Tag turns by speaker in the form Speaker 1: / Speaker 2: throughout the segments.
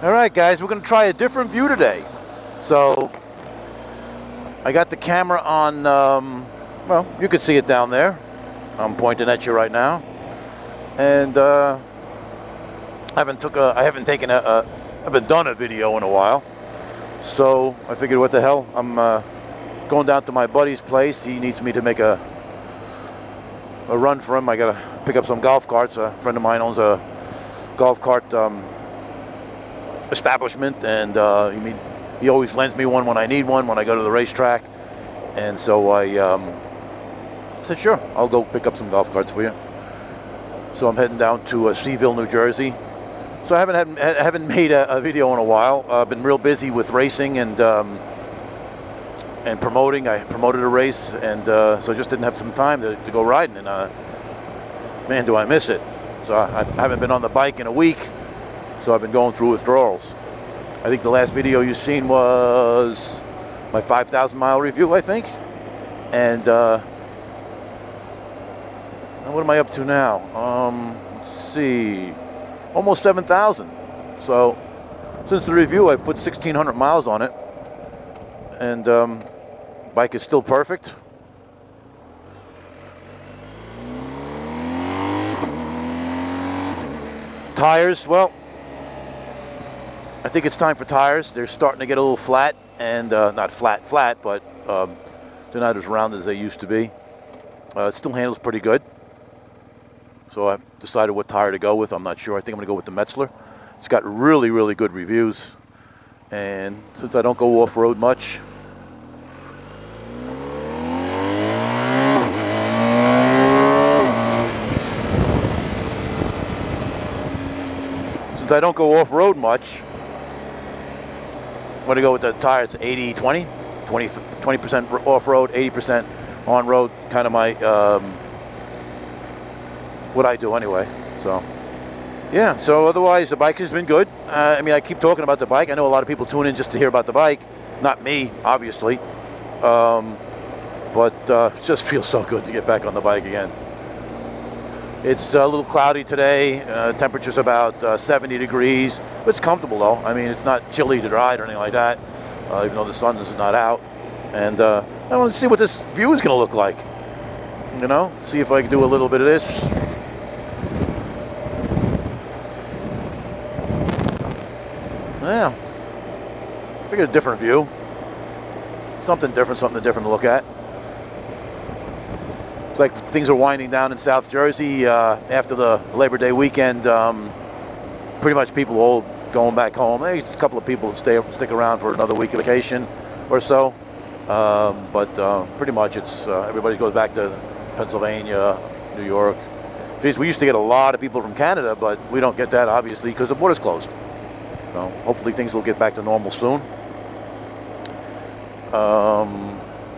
Speaker 1: Alright guys, we're going to try a different view today. So, I got the camera on, well, you can see it down there. I'm pointing at you right now. And I haven't done a video in a while. So, I figured what the hell, I'm going down to my buddy's place. He needs me to make a run for him. I got to pick up some golf carts. A friend of mine owns a golf cart establishment, and he always lends me one when I need one when I go to the racetrack. And so I said, sure, I'll go pick up some golf carts for you. So I'm heading down to Seaville, New Jersey. So I haven't made a video in a while. I've been real busy with racing and promoting. I promoted a race, and so I just didn't have some time to go riding. And man, do I miss it. So I haven't been on the bike in a week. So I've been going through withdrawals. I think the last video you've seen was my 5,000 mile review, I think. And what am I up to now? Let's see, almost 7,000. So since the review, I put 1,600 miles on it. And bike is still perfect. Tires, well, I think it's time for tires. They're starting to get a little flat, and not flat, but they're not as round as they used to be. It still handles pretty good. So I've decided what tire to go with. I'm not sure. I think I'm going to go with the Metzeler. It's got really, really good reviews. And since I don't go off-road much, I'm going to go with the tires 80-20, 20% off-road, 80% on-road, kind of my, what I do anyway. So, yeah, so otherwise the bike has been good. I mean, I keep talking about the bike. I know a lot of people tune in just to hear about the bike. Not me, obviously. But it just feels so good to get back on the bike again. It's a little cloudy today. Temperature's about 70 degrees. But it's comfortable, though. I mean, it's not chilly to ride or anything like that, even though the sun is not out. And I want to see what this view is going to look like. You know, see if I can do a little bit of this. Yeah, figured a different view. Something different to look at. It's like things are winding down in South Jersey after the Labor Day weekend. Pretty much people are all going back home. There's a couple of people that stick around for another week of vacation or so. But pretty much it's everybody goes back to Pennsylvania, New York. Geez, we used to get a lot of people from Canada, but we don't get that obviously because the border's closed. So hopefully things will get back to normal soon.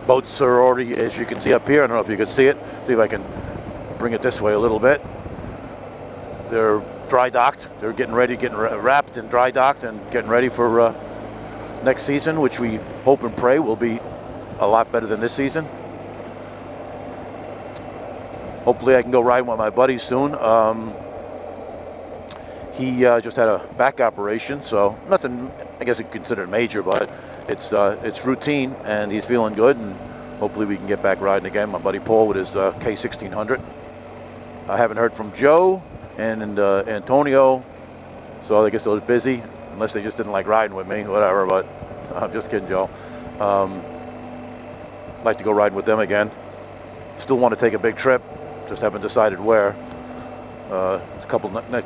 Speaker 1: Boats are already, as you can see up here, I don't know if you can see it. See if I can bring it this way a little bit. They're dry docked. They're getting wrapped and dry docked and getting ready for next season, which we hope and pray will be a lot better than this season. Hopefully I can go riding with my buddy soon. He just had a back operation, so nothing, I guess you consider it major, but it's routine, and he's feeling good, and hopefully we can get back riding again. My buddy Paul with his K1600. I haven't heard from Joe and Antonio, so I guess they're busy, unless they just didn't like riding with me, whatever, but I'm just kidding, Joe. Like to go riding with them again. Still want to take a big trip, just haven't decided where.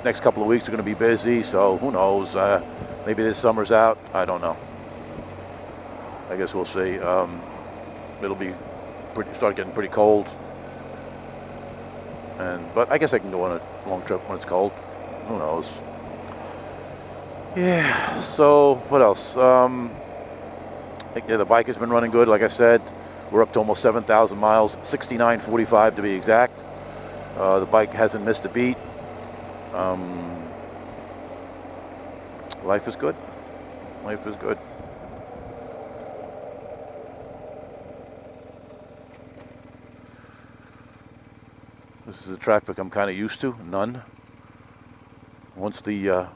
Speaker 1: Next couple of weeks are going to be busy, so who knows? Maybe this summer's out. I don't know. I guess we'll see. It'll be start getting pretty cold, but I guess I can go on a long trip when it's cold. Who knows? Yeah. So what else? Yeah, the bike has been running good. Like I said, we're up to almost 7,000 miles, 69.45 to be exact. The bike hasn't missed a beat. Life is good. Life is good. This is the traffic I'm kind of used to. None. Once the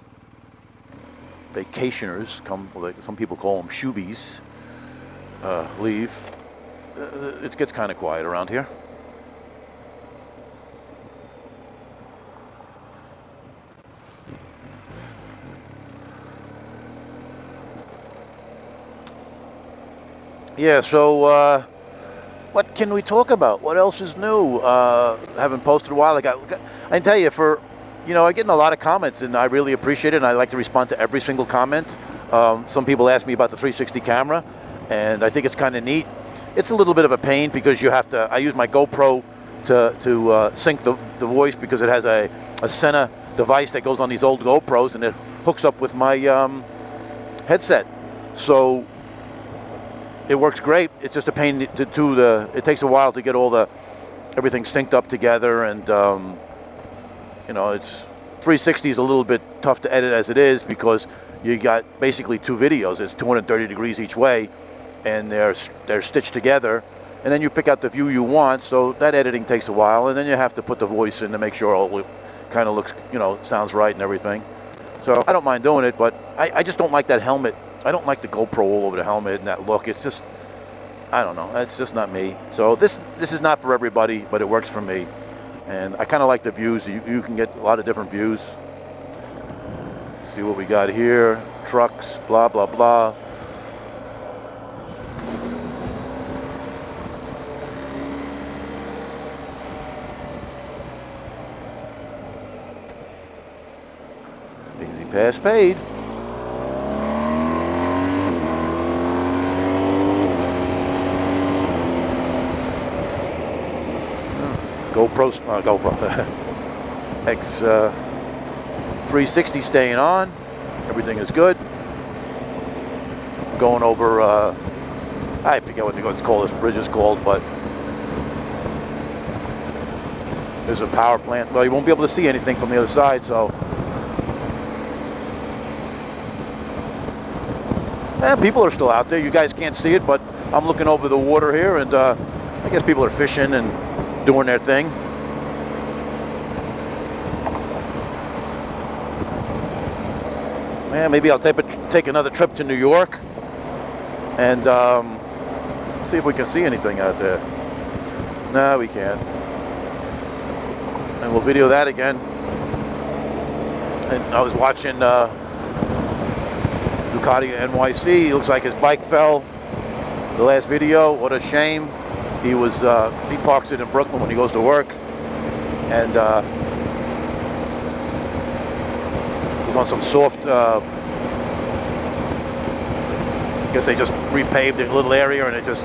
Speaker 1: vacationers come, like some people call them shoobies, leave, it gets kind of quiet around here. Yeah, so what can we talk about? What else is new? Haven't posted a while. I can tell you, I'm getting a lot of comments, and I really appreciate it, and I like to respond to every single comment. Some people ask me about the 360 camera, and I think it's kind of neat. It's a little bit of a pain because I use my GoPro to sync the voice, because it has a Sena device that goes on these old GoPros, and it hooks up with my headset. So it works great. It's just a pain it takes a while to get everything synced up together, and it's 360 is a little bit tough to edit as it is, because you got basically two videos. It's 230 degrees each way, and they're stitched together, and then you pick out the view you want. So that editing takes a while, and then you have to put the voice in to make sure all kind of looks, sounds right and everything. So I don't mind doing it, but I just don't like that helmet. I don't like the GoPro all over the helmet and that look. It's just, I don't know. It's just not me. So this is not for everybody, but it works for me. And I kind of like the views. You can get a lot of different views. See what we got here. Trucks, blah, blah, blah. Easy pass paid. GoPro X 360 staying on. Everything is good. Going over, I forget what it's called, this bridge is called, but there's a power plant. Well, you won't be able to see anything from the other side, so. People are still out there. You guys can't see it, but I'm looking over the water here, and I guess people are fishing and doing their thing. Yeah, maybe I'll take another trip to New York and see if we can see anything out there. No, we can't. And we'll video that again. And I was watching Ducati NYC. It looks like his bike fell. The last video, what a shame. He parks it in Brooklyn when he goes to work, and was on some soft, I guess they just repaved a little area, and it just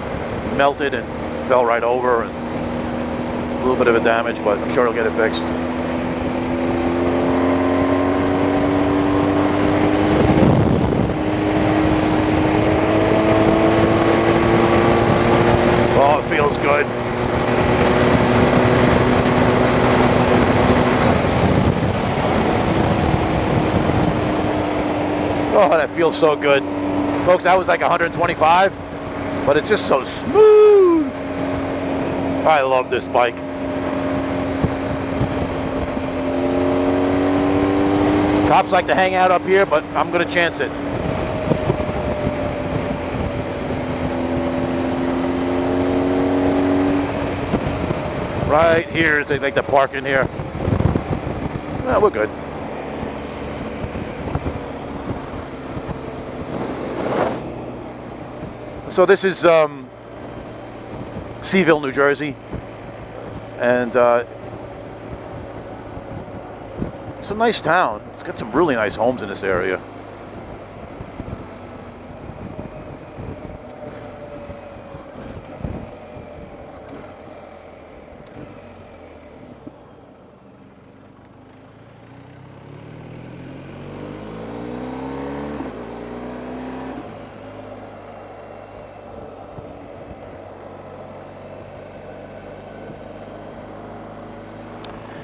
Speaker 1: melted and fell right over, and a little bit of a damage, but I'm sure he'll get it fixed. Oh, it feels good. Oh, that feels so good. Folks, that was like 125, but it's just so smooth. I love this bike. Cops like to hang out up here, but I'm going to chance it. Right here, they like to park in here. Well, we're good. So this is Seaville, New Jersey, and it's a nice town. It's got some really nice homes in this area.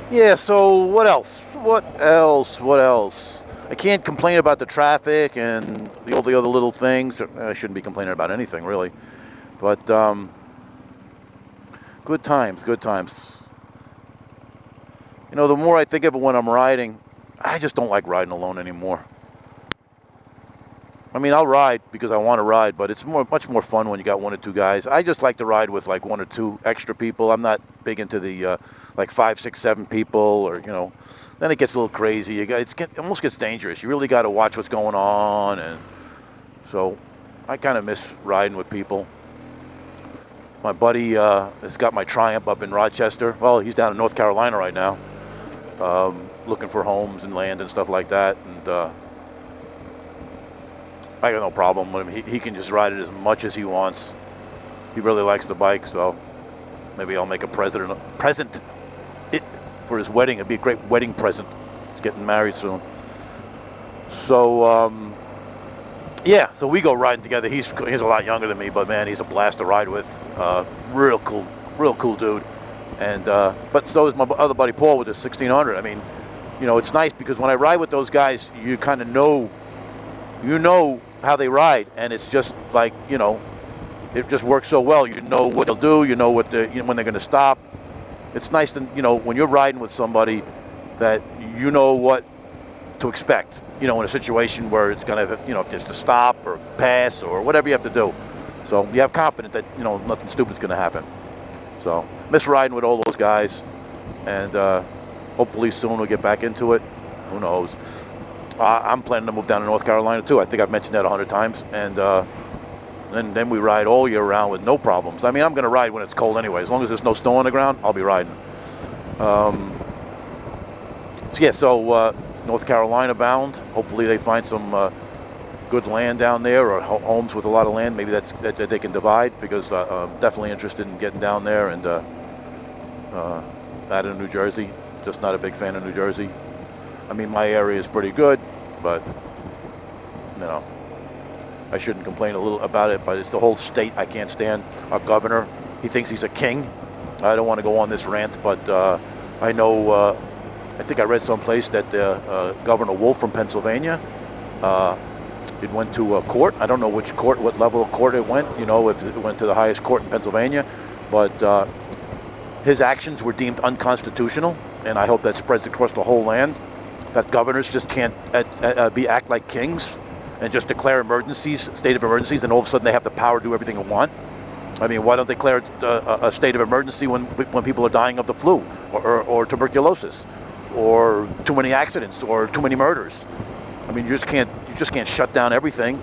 Speaker 1: Yeah, so what else? What else? I can't complain about the traffic and all the other little things. I shouldn't be complaining about anything, really. But good times. You know, the more I think of it when I'm riding, I just don't like riding alone anymore. I mean, I'll ride because I want to ride, but it's much more fun when you got one or two guys. I just like to ride with like one or two extra people. I'm not big into the like 5, 6, 7 people, or then it gets a little crazy. It almost gets dangerous. You really got to watch what's going on, and so I kind of miss riding with people. My buddy has got my Triumph up in Rochester. Well, he's down in North Carolina right now, looking for homes and land and stuff like that. And I got no problem with him. He can just ride it as much as he wants. He really likes the bike, so maybe I'll make a present it for his wedding. It'd be a great wedding present. He's getting married soon. So yeah, so we go riding together. He's a lot younger than me, but man, he's a blast to ride with. Real cool dude. And but so is my other buddy Paul with his 1600. I mean, it's nice because when I ride with those guys, you kind of know how they ride, and it's just like, it just works so well. You know what they'll do, what when they're going to stop. It's nice to, when you're riding with somebody that you know what to expect, in a situation where it's going to, if there's to stop or pass or whatever you have to do. So you have confidence that, nothing stupid's going to happen. So miss riding with all those guys, and hopefully soon we'll get back into it. Who knows? I'm planning to move down to North Carolina too. I think I've mentioned that 100 times, and then we ride all year round with no problems. I mean, I'm going to ride when it's cold anyway. As long as there's no snow on the ground, I'll be riding. So North Carolina bound. Hopefully they find some good land down there, or homes with a lot of land. Maybe that they can divide, because I'm definitely interested in getting down there and out of New Jersey. Just not a big fan of New Jersey. I mean, my area is pretty good, but I shouldn't complain a little about it, but it's the whole state I can't stand. Our governor, he thinks he's a king. I don't want to go on this rant, but I know, I think I read someplace that Governor Wolf from Pennsylvania, it went to a court. I don't know which court, what level of court it went, if it went to the highest court in Pennsylvania, but his actions were deemed unconstitutional, and I hope that spreads across the whole land. That governors just can't act like kings and just declare emergencies, state of emergencies, and all of a sudden they have the power to do everything they want. I mean, why don't they declare a state of emergency when people are dying of the flu or tuberculosis, or too many accidents, or too many murders? I mean, you just can't shut down everything.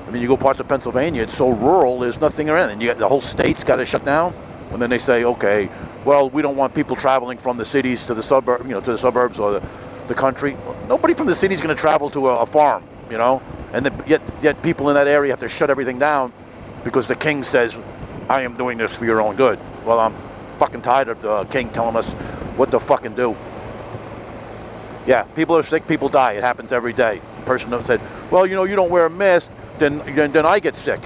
Speaker 1: I mean, you go parts of Pennsylvania, it's so rural, there's nothing around, and the whole state's got to shut down. And then they say, okay, well, we don't want people traveling from the cities to the suburbs or the country. Nobody from the city is going to travel to a farm, and yet people in that area have to shut everything down because the king says, I am doing this for your own good. Well, I'm fucking tired of the king telling us what to fucking do. Yeah, people are sick, people die. It happens every day. The person said, well, you don't wear a mask, then I get sick.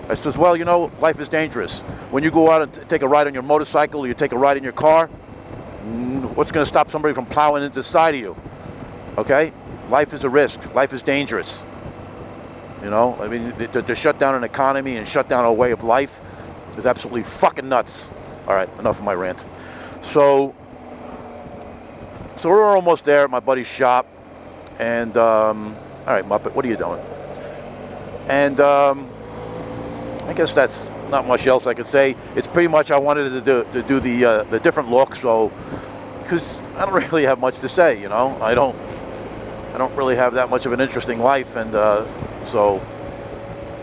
Speaker 1: I says, well, life is dangerous. When you go out and take a ride on your motorcycle, or you take a ride in your car, what's going to stop somebody from plowing into the side of you? Okay? Life is a risk. Life is dangerous. I mean, to shut down an economy and shut down a way of life is absolutely fucking nuts. All right, enough of my rant. So we're almost there at my buddy's shop, and all right, Muppet, what are you doing? And I guess that's not much else I could say. It's pretty much, I wanted to do the different look, so, because I don't really have much to say, I don't really have that much of an interesting life, and so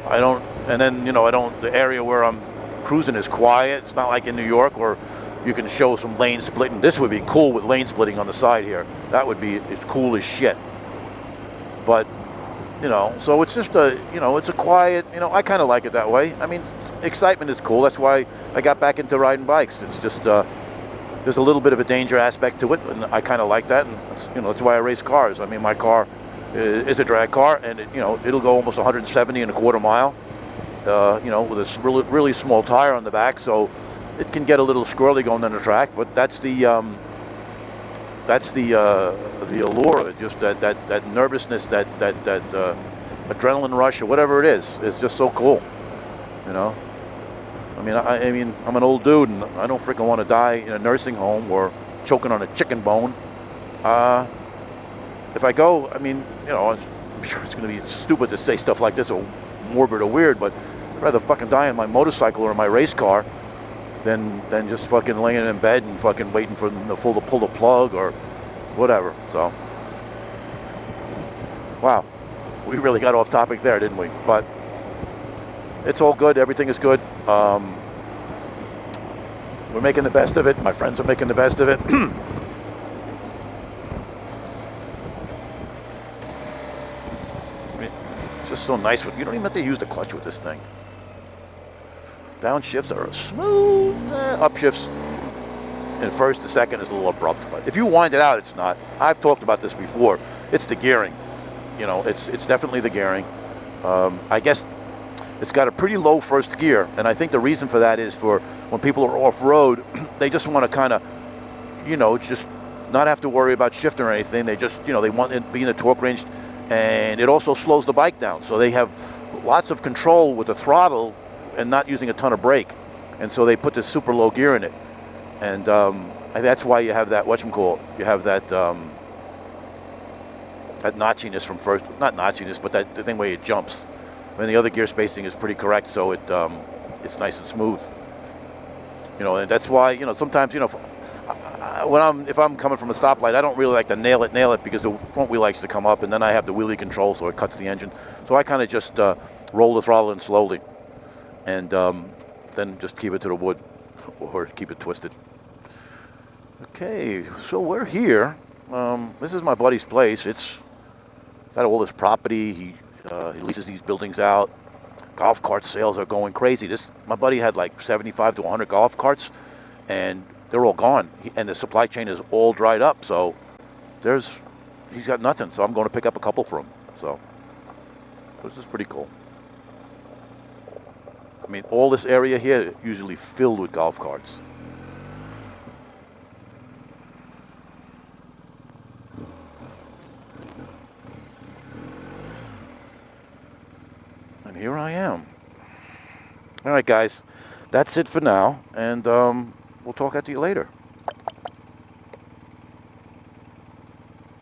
Speaker 1: I don't. And then the area where I'm cruising is quiet. It's not like in New York where you can show some lane splitting. This would be cool with lane splitting on the side here. It's cool as shit. But so it's just it's a quiet, I kind of like it that way. I mean, excitement is cool. That's why I got back into riding bikes. It's just, there's a little bit of a danger aspect to it, and I kind of like that. And that's why I race cars. I mean, my car is a drag car, and it'll go almost 170 and a quarter mile, with a really small tire on the back. So it can get a little squirrely going on the track, but that's the allure of it, just that nervousness, that adrenaline rush, or whatever it is. It's just so cool, I mean, I'm an old dude, and I don't freaking want to die in a nursing home or choking on a chicken bone. If I go, I mean, I'm sure it's going to be stupid to say stuff like this or morbid or weird, but I'd rather fucking die on my motorcycle or my race car than just fucking laying in bed and fucking waiting for the fool to pull the plug or whatever. So, wow, we really got off topic there, didn't we? But it's all good. Everything is good. We're making the best of it. My friends are making the best of it. It's just so nice. You don't even have to use the clutch with this thing. Downshifts are smooth. Upshifts in first to second is a little abrupt. But if you wind it out, it's not. I've talked about this before. It's the gearing. You know, it's definitely the gearing. I guess it's got a pretty low first gear, and I think the reason for that is for when people are off-road, they just want to kind of, you know, just not have to worry about shifting or anything. They just, you know, they want to be in the torque range, and it also slows the bike down. So they have lots of control with the throttle and not using a ton of brake. And so they put this super low gear in it. And that's why you have that, whatchamacallit, you have that that notchiness from first, not notchiness, but that the thing where it jumps. And the other gear spacing is pretty correct, so it's nice and smooth. You know, and that's why, you know, sometimes, you know, if I'm coming from a stoplight, I don't really like to nail it because the front wheel likes to come up, and then I have the wheelie control, so it cuts the engine. So I kind of just roll the throttle in slowly, and then just keep it to the wood, or keep it twisted. Okay, so we're here. This is my buddy's place. It's got all this property. He leases these buildings out. Golf cart sales are going crazy. My buddy had like 75 to 100 golf carts, and they're all gone. And the supply chain is all dried up. So he's got nothing. So I'm going to pick up a couple for him. So this is pretty cool. I mean, all this area here is usually filled with golf carts. And here I am. All right, guys, that's it for now, and we'll talk at you later.